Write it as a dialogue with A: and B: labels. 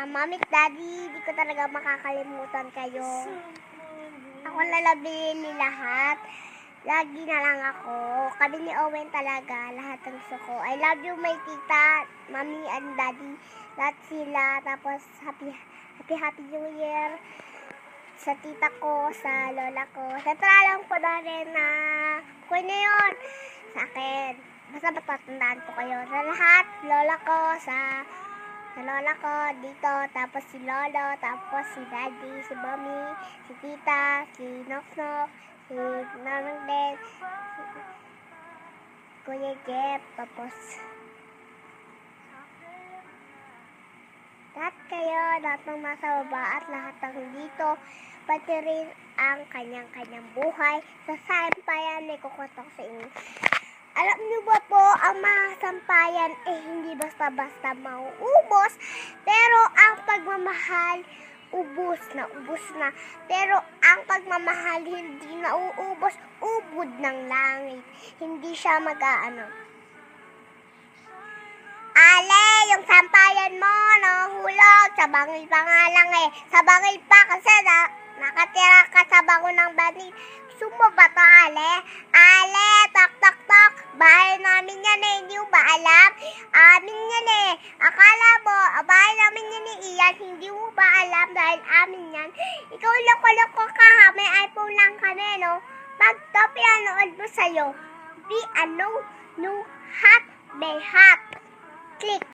A: Mami at Daddy, di ko talaga makakalimutan kayo. Ako lalabili lahat. Lagi na lang ako. Kami ni Owen talaga, lahat ng gusto ko. I love you, my tita, Mami and Daddy. Lahat sila. Tapos, happy New Year sa tita ko, sa lola ko. Siyempre, alam ko na rin na kuya na yun sa akin. Basta matatandaan ko kayo. Sa lahat, lola ko, sa lola ko dito, tapos si lolo, tapos si daddy, si mommy, si tita, si Noknok, si Nanang Den, si Kuya Jeff, tapos lahat kayo, lahat ng nasa baba at lahat ng dito, pati rin ang kanyang-kanyang buhay. Sa sampayan, may kukwento ko sa inyo. Alam niyo ba po, ang mga sampayan hindi basta-basta mauubos, pero ang pagmamahal, ubos na. Pero ang pagmamahal hindi nauubos, ubod ng langit. Hindi siya mag-aano. Ale, yung sampayan mo, nahulog, sa bangil pa nga lang eh. Sa bangil pa kasi nakatira ka sa bango ng banig. Gusto mo ba ito, Ale? Ale, tok. Bahay namin yan eh, hindi mo ba alam? Amin yan eh. Akala mo, bahay namin yan eh, Ian, hindi mo ba alam dahil amin yan? Ikaw loko-loko ka ha, may iPhone lang kami, no? Pag-top pinanood mo sa'yo, be a no hot, be hot. Click.